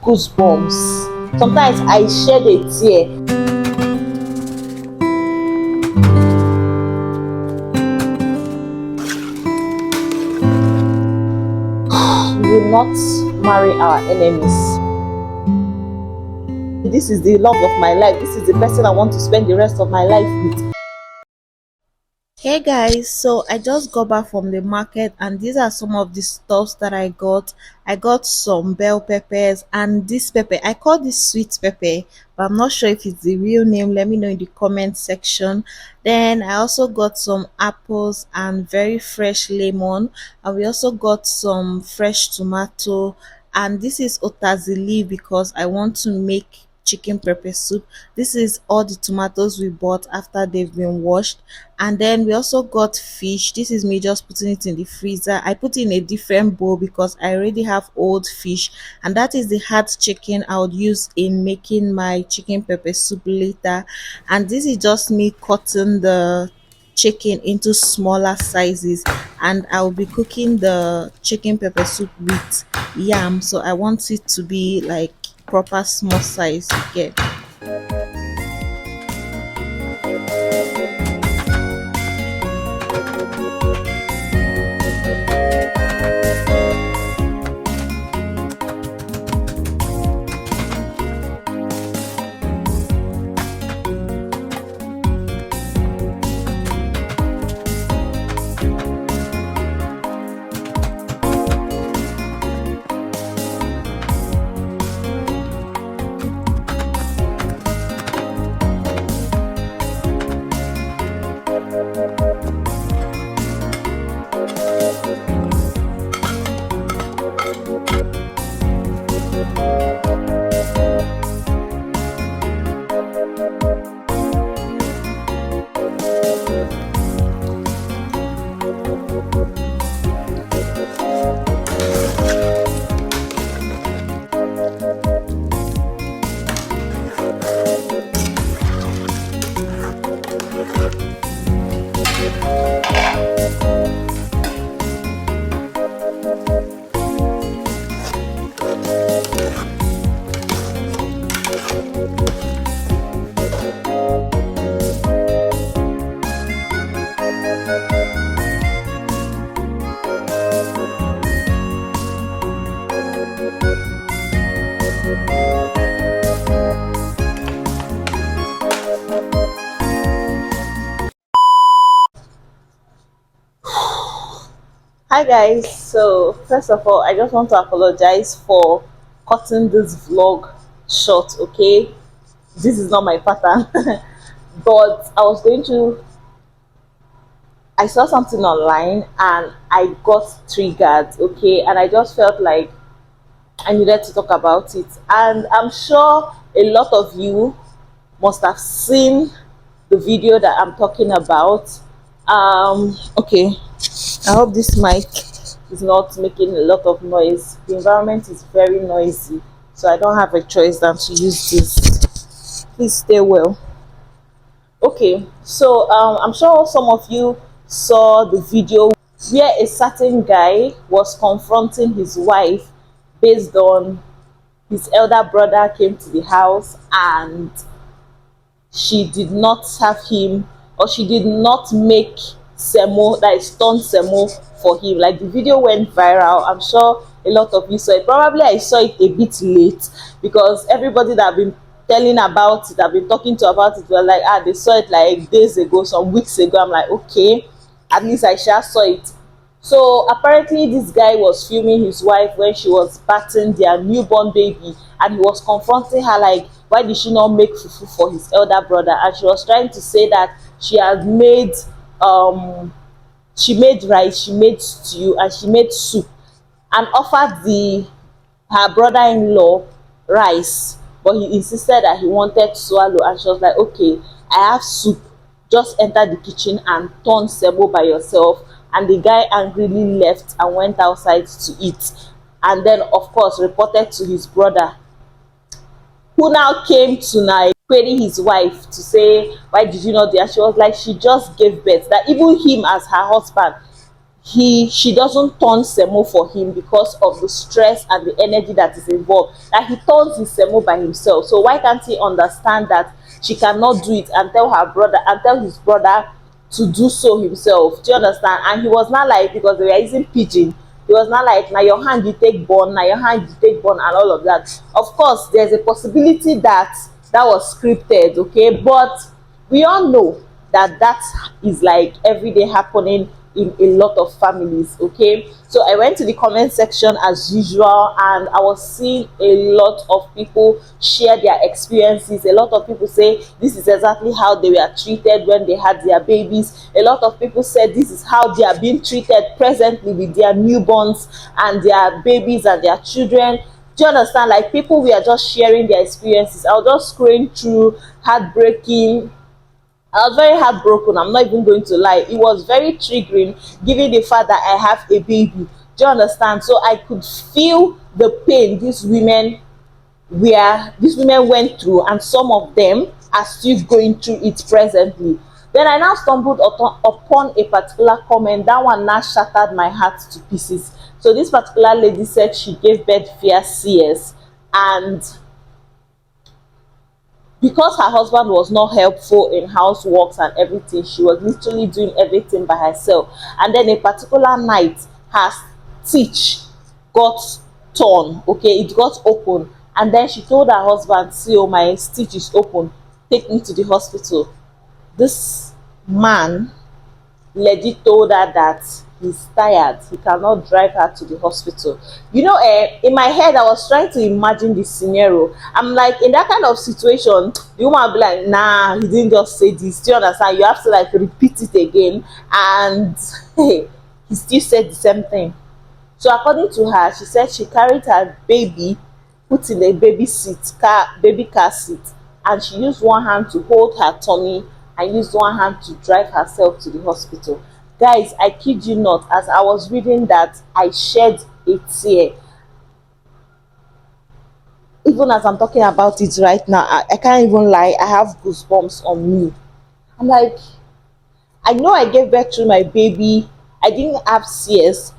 goosebumps. Sometimes I shed a tear. We will not marry our enemies. This is the love of my life. This is the person I want to spend the rest of my life with. Hey guys, so I just got back from the market and these are some of the stuffs that I got. I got some bell peppers and this pepper. I call this sweet pepper, but I'm not sure if it's the real name. Let me know in the comment section. Then I also got some apples and very fresh lemon, and we also got some fresh tomato, and this is otazili because I want to make chicken pepper soup. This is all the tomatoes we bought after they've been washed. And then we also got fish. This is me just putting it in the freezer. I put it in a different bowl because I already have old fish, and that is the hard chicken I would use in making my chicken pepper soup later. And this is just me cutting the chicken into smaller sizes, and I'll be cooking the chicken pepper soup with yam, so I want it to be like proper small size again. Hi guys, so first of all I just want to apologize for cutting this vlog short. Okay, this is not my pattern. But I saw something online and I got triggered. Okay, and I just felt like I needed to talk about it, and I'm sure a lot of you must have seen the video that I'm talking about. Okay, I hope this mic is not making a lot of noise. The environment is very noisy, so I don't have a choice than to use this. Please stay well. Okay, so I'm sure some of you saw the video where a certain guy was confronting his wife based on his elder brother came to the house and she did not have him, or she did not make semo, that is turn semo for him. Like, the video went viral. I'm sure a lot of you saw it. Probably I saw it a bit late because everybody that I've been telling about it, I've been talking to about it, were like, they saw it like days ago, some weeks ago. I'm like, okay, at least I sure saw it. So apparently this guy was filming his wife when she was bathing their newborn baby, and he was confronting her like, why did she not make fufu for his elder brother? And she was trying to say that she had made she made rice, she made stew, and she made soup, and offered the her brother-in-law rice, but he insisted that he wanted to swallow. And she was like, okay, I have soup, just enter the kitchen and turn sebo by yourself. And the guy angrily left and went outside to eat, and then of course reported to his brother, who now came to now query his wife to say, why did you not do that? She was like, she just gave birth, that even him as her husband, she doesn't turn semo for him because of the stress and the energy that is involved, that he turns his semo by himself. So why can't he understand that she cannot do it and tell her brother and tell his brother to do so himself? Do you understand? And he was not like, because they were using pidgin, he was not like, now your hand you take born, now your hand you take born, and all of that. Of course there's a possibility that that was scripted, okay, but we all know that that is like everyday happening in a lot of families, okay. So I went to the comment section as usual, and I was seeing a lot of people share their experiences. A lot of people say this is exactly how they were treated when they had their babies. A lot of people said this is how they are being treated presently with their newborns and their babies and their children. Do you understand? Like, people were just sharing their experiences. I was just scrolling through, heartbreaking. I was very heartbroken. I'm not even going to lie. It was very triggering, given the fact that I have a baby. Do you understand? So I could feel the pain these women went through, and some of them are still going through it presently. Then I now stumbled upon a particular comment. That one now shattered my heart to pieces. So this particular lady said she gave birth via CS, and because her husband was not helpful in houseworks and everything, she was literally doing everything by herself. And then a particular night, her stitch got torn, okay, it got open. And then she told her husband, see, oh, my stitch is open, take me to the hospital. This man legit told her that he's tired, he cannot drive her to the hospital. You know, in my head I was trying to imagine the scenario. I'm like, in that kind of situation, the woman will be like, nah, he didn't just say this. Do you understand? You have to like repeat it again, and hey, he still said the same thing. So according to her, she said she carried her baby, put in a baby car seat, and she used one hand to hold her tummy and used one hand to drive herself to the hospital. Guys, I kid you not, as I was reading that, I shed a tear. Even as I'm talking about it right now, I can't even lie, I have goosebumps on me. I'm like, I know I gave birth to my baby, I didn't have CS,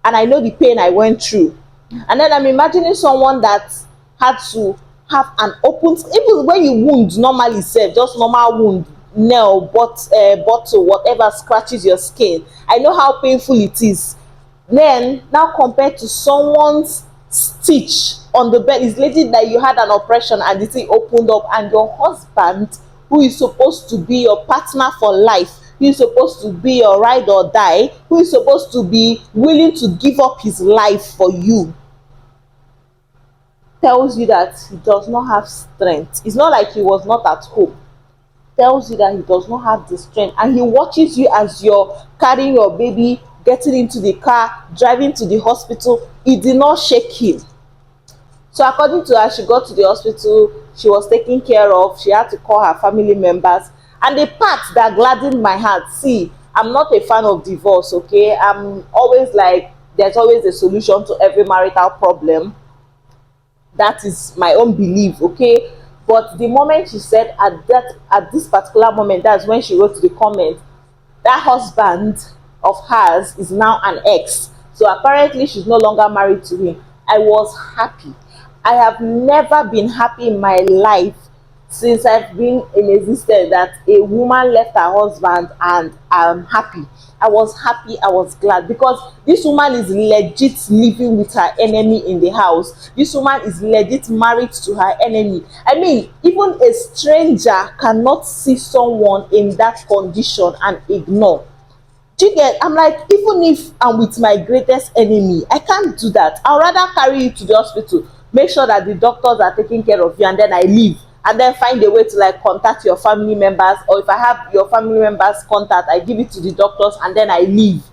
and I know the pain I went through. And then I'm imagining someone that had to have an open, even when you wound normally, say just normal wound, nail, bottle, whatever scratches your skin. I know how painful it is. Then now compared to someone's stitch on the bed, it's legit that you had an operation and the thing opened up, and your husband, who is supposed to be your partner for life, who is supposed to be your ride or die, who is supposed to be willing to give up his life for you, tells you that he does not have strength. It's not like he was not at home. Tells you that he does not have the strength, and he watches you as you're carrying your baby, getting into the car, driving to the hospital. It did not shake him. So according to her, she got to the hospital, she was taken care of, she had to call her family members. And the part that gladdened my heart, see, I'm not a fan of divorce, okay. I'm always like, there's always a solution to every marital problem. That is my own belief, okay. But the moment she said at this particular moment, that's when she wrote to the comment, that husband of hers is now an ex, so apparently she's no longer married to him. I was happy. I have never been happy in my life since I've been in existence that a woman left her husband, and I'm happy. I was happy, I was glad, because this woman is legit living with her enemy in the house. This woman is legit married to her enemy. I mean, even a stranger cannot see someone in that condition and ignore. Do you get? I'm like, even if I'm with my greatest enemy, I can't do that. I'd rather carry you to the hospital, make sure that the doctors are taking care of you, and then I leave, and then find a way to like contact your family members, or if I have your family members contact, I give it to the doctors and then I leave.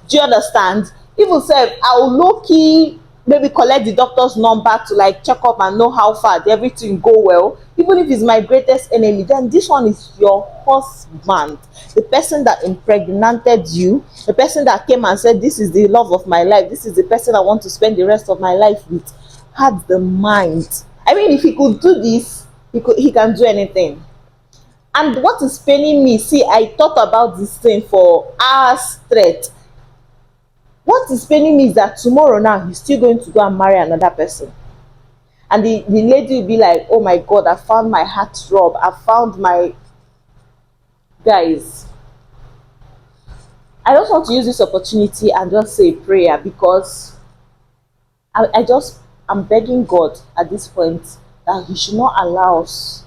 Do you understand? Even say I'll low-key maybe collect the doctor's number to like check up and know how far everything go well. Even if it's my greatest enemy, then this one is your husband, the person that impregnated you, the person that came and said, this is the love of my life, this is the person I want to spend the rest of my life with, had the mind. I mean, if he could do this, he can do anything. And what is paining me, see, I thought about this thing for hours straight. What is paining me is that tomorrow now he's still going to go and marry another person. And the lady will be like, oh my God, I found my heart rub. I found my guys. I just want to use this opportunity and just say a prayer, because I'm begging God at this point that He should not allow us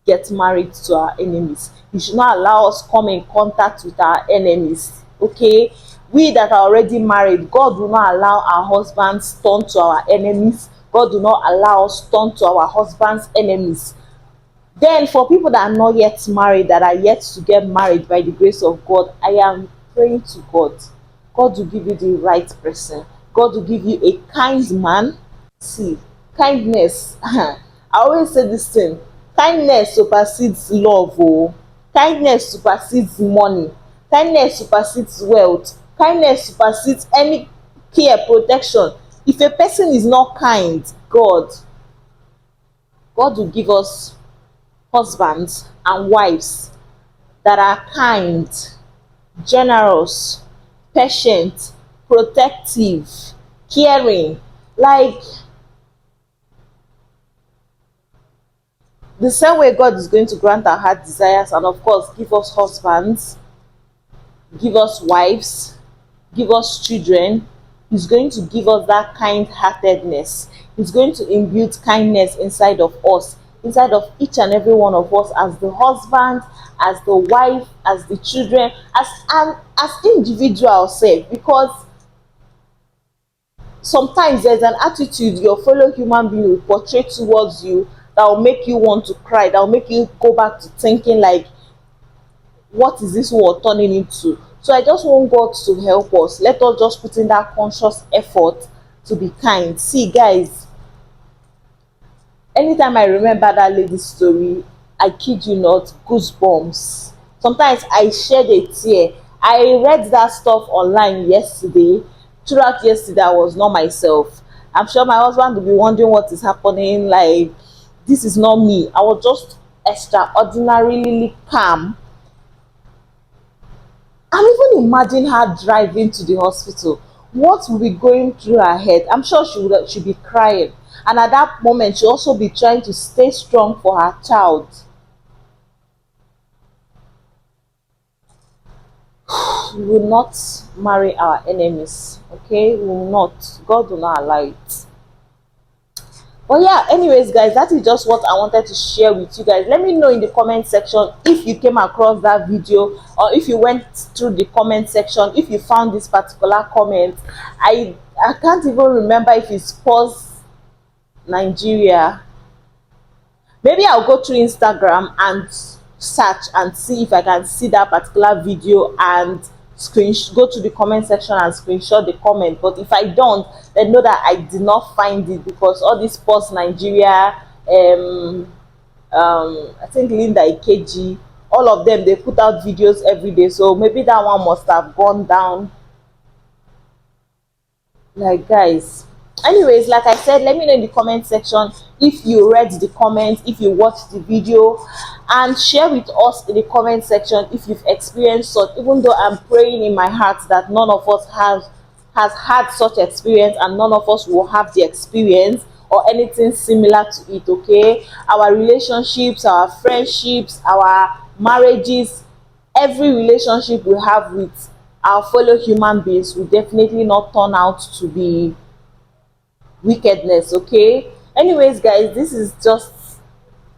get married to our enemies. He should not allow us come in contact with our enemies. Okay, we that are already married, God will not allow our husbands turn to our enemies. God will not allow us turn to our husbands' enemies. Then for people that are not yet married, that are yet to get married by the grace of God, I am praying to God. God will give you the right person. God will give you a kind man. See, kindness. I always say this thing. Kindness supersedes love. Oh. Kindness supersedes money. Kindness supersedes wealth. Kindness supersedes any care, protection. If a person is not kind, God will give us husbands and wives that are kind, generous, patient, protective, caring. Like the same way God is going to grant our heart desires and, of course, give us husbands, give us wives, give us children. He's going to give us that kind-heartedness. He's going to imbue kindness inside of us, inside of each and every one of us, as the husband, as the wife, as the children, as individual self. Because sometimes there's an attitude your fellow human being will portray towards you that will make you want to cry, that will make you go back to thinking like, what is this world turning into? So I just want God to help us. Let us just put in that conscious effort to be kind. See, guys, anytime I remember that lady's story, I kid you not, goosebumps. Sometimes I shed a tear. I read that stuff online yesterday. Throughout yesterday, I was not myself. I'm sure my husband will be wondering what is happening. Like, this is not me. I was just extraordinarily calm. And even imagine her driving to the hospital. What will be going through her head? I'm sure she'll be crying. And at that moment, she'll also be trying to stay strong for her child. We will not marry our enemies. Okay? We will not. God will not allow it. But yeah, anyways, guys, that is just what I wanted to share with you guys. Let me know in the comment section if you came across that video, or if you went through the comment section, if you found this particular comment. I can't even remember if it's Pause Nigeria. Maybe I'll go through Instagram and search and see if I can see that particular video and go to the comment section and screenshot the comment. But if I don't, then know that I did not find it, because all this Pause Nigeria, I think Linda Ikeji, all of them, they put out videos every day, so maybe that one must have gone down. Like, guys, anyways, like I said, let me know in the comment section if you read the comments, if you watched the video, and share with us in the comment section if you've experienced such. Even though I'm praying in my heart that none of us has had such experience, and none of us will have the experience or anything similar to it. Okay, our relationships, our friendships, our marriages, every relationship we have with our fellow human beings will definitely not turn out to be wickedness. Okay, anyways, guys, this is just,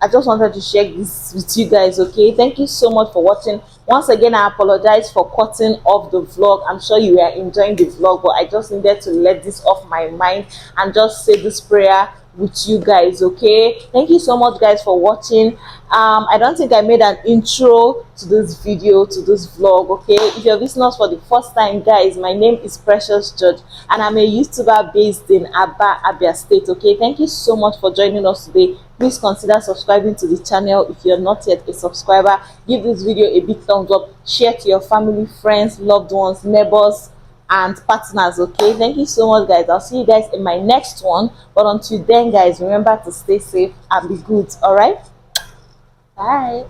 I just wanted to share this with you guys. Okay, thank you so much for watching. Once again, I apologize for cutting off the vlog. I'm sure you are enjoying the vlog, but I just needed to let this off my mind and just say this prayer with you guys. Okay, thank you so much, guys, for watching. I don't think I made an intro to this video, to this vlog. Okay, if you're visiting us for the first time, guys, my name is Precious George and I'm a YouTuber based in Abia State. Okay, thank you so much for joining us today. Please consider subscribing to the channel if you're not yet a subscriber. Give this video a big thumbs up, share to your family, friends, loved ones, neighbors, and partners. Okay, thank you so much, guys. I'll see you guys in my next one, but until then, guys, remember to stay safe and be good. All right, bye.